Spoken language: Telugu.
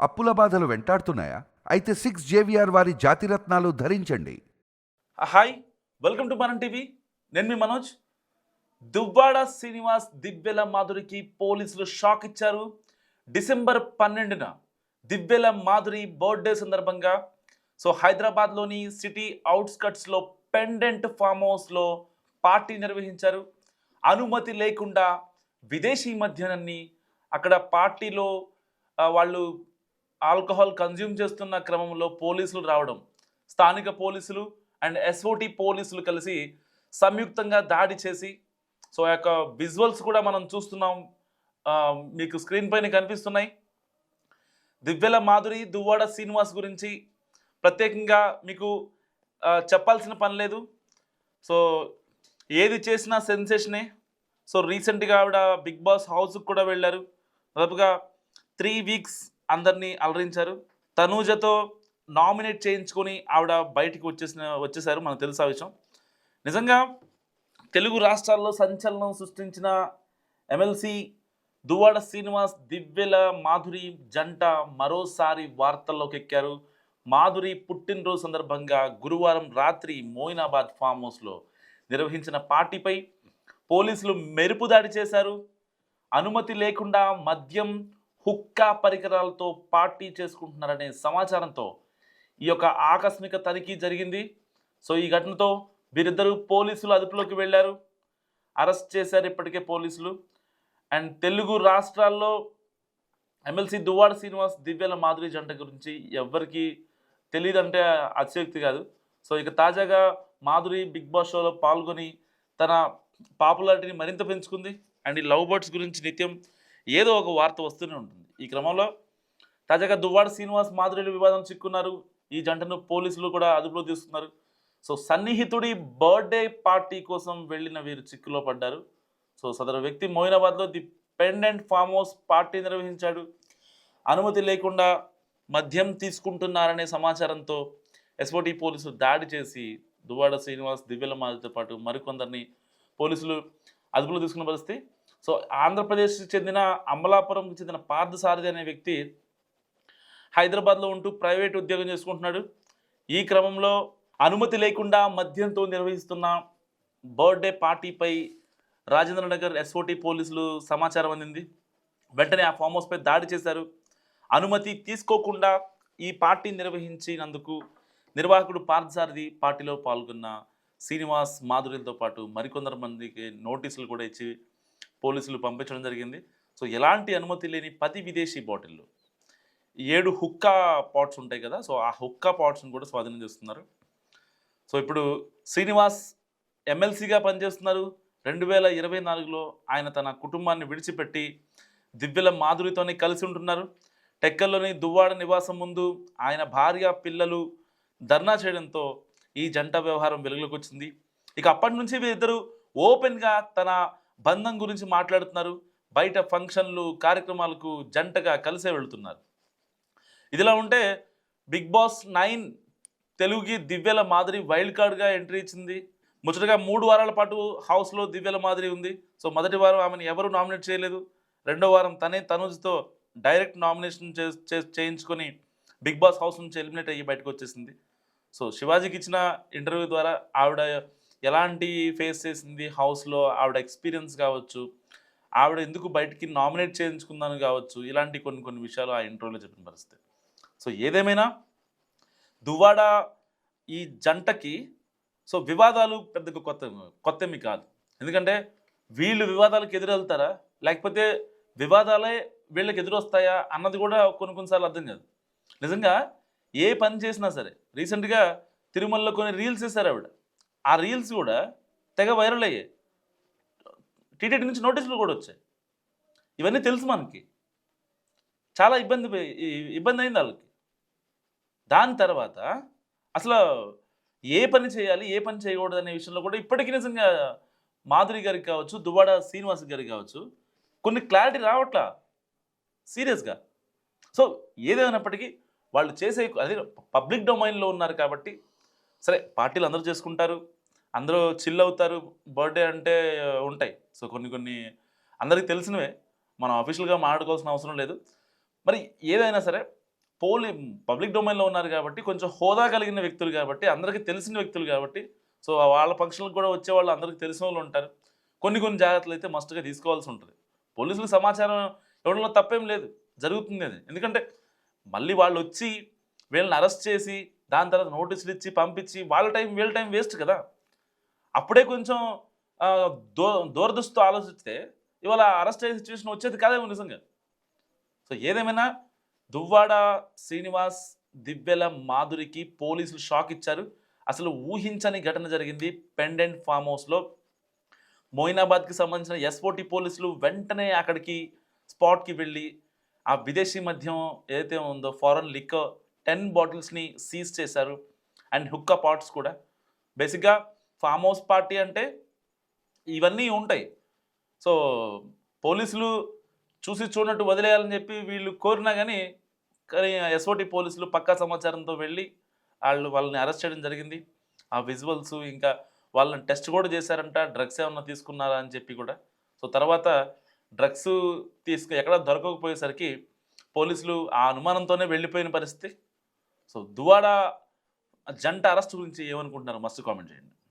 అప్పుల బాధలు వెంటాడుతున్నాయా? అయితే 6 జేవిఆర్ వారి జాతిరత్నాలు ధరించండి. హాయ్, వెల్కమ్ టు మనం టీవీ. నేను మీ మనోజ్. దువ్వాడ శ్రీనివాస్ దివ్యల మాధురికి పోలీసులు షాక్ ఇచ్చారు. డిసెంబర్ 12న దివ్యల మాధురి బర్త్డే సందర్భంగా హైదరాబాద్లోని సిటీ అవుట్స్కట్స్లో పెండెంట్ ఫామ్ హౌస్లో పార్టీ నిర్వహించారు. అనుమతి లేకుండా విదేశీ మద్యాన్ని అక్కడ పార్టీలో వాళ్ళు ఆల్కహాల్ కన్జ్యూమ్ చేస్తున్న క్రమంలో పోలీసులు రావడం, స్థానిక పోలీసులు అండ్ ఎస్ఓటి పోలీసులు కలిసి సంయుక్తంగా దాడి చేసి ఆ యొక్క విజువల్స్ కూడా మనం చూస్తున్నాం, మీకు స్క్రీన్ పైన కనిపిస్తున్నాయి. దివ్యల మాధురి, దువ్వాడ శ్రీనివాస్ గురించి ప్రత్యేకంగా మీకు చెప్పాల్సిన పని లేదు. ఏది చేసినా సెన్సేషనే. రీసెంట్గా ఆవిడ బిగ్ బాస్ హౌస్కి కూడా వెళ్ళారు. దాదాపుగా 3 వీక్స్ అందరినీ అలరించారు. తనూజతో నామినేట్ చేయించుకొని ఆవిడ బయటికి వచ్చేసారు. మనకు తెలుసు ఆ విషయం. నిజంగా తెలుగు రాష్ట్రాల్లో సంచలనం సృష్టించిన ఎమ్మెల్సీ దువ్వాడ శ్రీనివాస్, దివ్యల మాధురి జంట మరోసారి వార్తల్లోకి ఎక్కారు. మాధురి పుట్టినరోజు సందర్భంగా గురువారం రాత్రి మోయినాబాద్ ఫామ్ హౌస్లో నిర్వహించిన పార్టీపై పోలీసులు మెరుపు దాడి చేశారు. అనుమతి లేకుండా మద్యం, హుక్కా పరికరాలతో పార్టీ చేసుకుంటున్నారనే సమాచారంతో ఈ యొక్క ఆకస్మిక తనిఖీ జరిగింది. ఈ ఘటనతో వీరిద్దరూ పోలీసులు అదుపులోకి వెళ్ళారు, అరెస్ట్ చేశారు ఇప్పటికే పోలీసులు. అండ్ తెలుగు రాష్ట్రాల్లో ఎమ్మెల్సీ దువ్వాడ శ్రీనివాస్, దివ్యల మాధురి జంట గురించి ఎవరికి తెలియదంటే అతిశయోక్తి కాదు. ఇక తాజాగా మాధురి బిగ్ బాస్ షోలో పాల్గొని తన పాపులారిటీని మరింత పెంచుకుంది. అండ్ ఈ లవ్ బర్డ్స్ గురించి నిత్యం ఏదో ఒక వార్త వస్తూనే ఉంటుంది. ఈ క్రమంలో తాజాగా దువ్వాడ శ్రీనివాస్, మాధురిలు వివాదం చిక్కున్నారు. ఈ జంటను పోలీసులు కూడా అదుపులో తీస్తున్నారు. సన్నిహితుడి బర్త్డే పార్టీ కోసం వెళ్ళిన వీరు చిక్కులో పడ్డారు. సదరు వ్యక్తి మోయినాబాద్లో ది పెండెంట్ ఫామ్ హౌస్ పార్టీ నిర్వహించాడు. అనుమతి లేకుండా మద్యం తీసుకుంటున్నారనే సమాచారంతో ఎస్ఓటి పోలీసులు దాడి చేసి దువ్వాడ శ్రీనివాస్, దివ్యల మాధురితో పాటు మరికొందరిని పోలీసులు అదుపులో తీసుకున్న పరిస్థితి. ఆంధ్రప్రదేశ్కి చెందిన అమలాపురంకి చెందిన పార్థసారథి అనే వ్యక్తి హైదరాబాద్లో ఉంటూ ప్రైవేట్ ఉద్యోగం చేసుకుంటున్నాడు. ఈ క్రమంలో అనుమతి లేకుండా మద్యంతో నిర్వహిస్తున్న బర్త్డే పార్టీపై రాజేంద్రనగర్ ఎస్ఓటి పోలీసులు సమాచారం అందింది. వెంటనే ఆ ఫామ్ హౌస్పై దాడి చేశారు. అనుమతి తీసుకోకుండా ఈ పార్టీ నిర్వహించినందుకు నిర్వాహకుడు పార్థసారథి, పార్టీలో పాల్గొన్న శ్రీనివాస్, మాధురిలతో పాటు మరికొందరు మందికి నోటీసులు కూడా ఇచ్చి పోలీసులు పంపించడం జరిగింది. ఎలాంటి అనుమతి లేని 10 విదేశీ బాటిళ్ళు, 7 హుక్కా పాట్స్ ఉంటాయి కదా, ఆ హుక్కా పాట్స్ని కూడా స్వాధీనం చేస్తున్నారు. ఇప్పుడు శ్రీనివాస్ ఎమ్మెల్సీగా పనిచేస్తున్నారు. 2024లో ఆయన తన కుటుంబాన్ని విడిచిపెట్టి దివ్యల మాధురితోనే కలిసి ఉంటున్నారు. టెక్కల్లోని దువ్వాడ నివాసం ముందు ఆయన భార్య, పిల్లలు ధర్నా చేయడంతో ఈ జంట వ్యవహారం వెలుగులోకి వచ్చింది. ఇక అప్పటి నుంచి వీరిద్దరూ ఓపెన్గా తన బంధం గురించి మాట్లాడుతున్నారు. బయట ఫంక్షన్లు, కార్యక్రమాలకు జంటగా కలిసే వెళుతున్నారు. ఇదిలా ఉంటే బిగ్ బాస్ 9 తెలుగుకి దివ్యల మాధురి వైల్డ్ కార్డ్గా ఎంట్రీ ఇచ్చింది. ముచ్చటగా 3 వారాల పాటు హౌస్లో దివ్యల మాధురి ఉంది. మొదటి వారం ఆమెను ఎవరు నామినేట్ చేయలేదు. రెండో వారం తనూజ్తో డైరెక్ట్ నామినేషన్ చేయించుకొని బిగ్ బాస్ హౌస్ నుంచి ఎలిమినేట్ అయ్యి బయటకు వచ్చేసింది. శివాజీకి ఇచ్చిన ఇంటర్వ్యూ ద్వారా ఆవిడ ఎలాంటి ఫేస్ చేసింది హౌస్లో, ఆవిడ ఎక్స్పీరియన్స్ కావచ్చు, ఆవిడ ఎందుకు బయటికి నామినేట్ చేయించుకుందని కావచ్చు, ఇలాంటి కొన్ని విషయాలు ఆ ఇంటర్వ్యూలో చెప్పిన పరిస్థితి. ఏదేమైనా దువ్వాడ ఈ జంటకి వివాదాలు పెద్దగా కొత్తమి కాదు. ఎందుకంటే వీళ్ళు వివాదాలకు ఎదురెళ్తారా, లేకపోతే వివాదాలే వీళ్ళకి ఎదురొస్తాయా అన్నది కూడా కొన్నిసార్లు అర్థం కాదు. నిజంగా ఏ పని చేసినా సరే, రీసెంట్గా తిరుమలలో కొన్ని రీల్స్ వేశారు ఆవిడ. ఆ రీల్స్ కూడా తెగ వైరల్ అయ్యాయి. టీటీడీ నుంచి నోటీసులు కూడా వచ్చాయి. ఇవన్నీ తెలుసు మనకి. చాలా ఇబ్బంది అయింది వాళ్ళకి. దాని తర్వాత అసలు ఏ పని చేయాలి, ఏ పని చేయకూడదు అనే విషయంలో కూడా ఇప్పటికీ నిజంగా మాధురి గారికి కావచ్చు, దువ్వాడ శ్రీనివాస్ గారికి కావచ్చు, కొన్ని క్లారిటీ రావట్లా సీరియస్గా. ఏదేమైనప్పటికీ వాళ్ళు చేసే అదే పబ్లిక్ డొమైన్లో ఉన్నారు కాబట్టి సరే, పార్టీలు అందరూ చేసుకుంటారు, అందరూ చిల్ అవుతారు. బర్త్డే అంటే ఉంటాయి. కొన్ని అందరికీ తెలిసినవే, మనం అఫీషియల్గా మాట్లాడుకోవాల్సిన అవసరం లేదు. మరి ఏదైనా సరే పబ్లిక్ డొమైన్లో ఉన్నారు కాబట్టి, కొంచెం హోదా కలిగిన వ్యక్తులు కాబట్టి, అందరికీ తెలిసిన వ్యక్తులు కాబట్టి, సో వాళ్ళ ఫంక్షన్లకు కూడా వచ్చే వాళ్ళు అందరికీ తెలిసిన వాళ్ళు ఉంటారు. కొన్ని కొన్ని జాగ్రత్తలు అయితే మస్ట్గా తీసుకోవాల్సి ఉంటుంది. పోలీసులకు సమాచారం ఇవ్వడంలో తప్పేం లేదు, జరుగుతుంది అది. ఎందుకంటే మళ్ళీ వాళ్ళు వచ్చి వీళ్ళని అరెస్ట్ చేసి దాని తర్వాత నోటీసులు ఇచ్చి పంపించి వీళ్ళ టైం వేస్ట్ కదా. అప్పుడే కొంచెం ఆ, దూరదృష్టితో ఆలోచిస్తే ఇవాళ అరెస్ట్ అయ్యే సిచ్యువేషన్ వచ్చేది కాదేమో నిజంగా. సో ఏదేమైనా దువ్వాడ శ్రీనివాస్, దివ్యల మాధురికి పోలీసులు షాక్ ఇచ్చారు. అసలు ఊహించని ఘటన జరిగింది పెండెంట్ ఫామ్ హౌస్లో. మొయినాబాద్కి సంబంధించిన ఎస్ఓటి పోలీసులు వెంటనే అక్కడికి స్పాట్కి వెళ్ళి ఆ విదేశీ మద్యం ఏదైతే ఉందో ఫారెన్ లిక్కర్ 10 బాటిల్స్ని సీజ్ చేశారు. అండ్ హుక్కా పాట్స్ కూడా. బేసిక్గా ఫామ్ హౌస్ పార్టీ అంటే ఇవన్నీ ఉంటాయి. సో పోలీసులు చూసి చూడనట్టు వదిలేయాలని చెప్పి వీళ్ళు కోరినా కానీ ఎస్ఓటి పోలీసులు పక్కా సమాచారంతో వెళ్ళి వాళ్ళని అరెస్ట్ చేయడం జరిగింది. ఆ విజువల్స్ ఇంకా వాళ్ళని టెస్ట్ కూడా చేశారంట, డ్రగ్స్ ఏమన్నా తీసుకున్నారా అని చెప్పి కూడా. సో తర్వాత డ్రగ్స్ ఎక్కడ దొరకకపోయేసరికి పోలీసులు ఆ అనుమానంతోనే వెళ్ళిపోయిన పరిస్థితి. సో దువ్వాడ జంట అరెస్ట్ గురించి ఏమనుకుంటున్నారు మస్తు కామెంట్ చేయండి.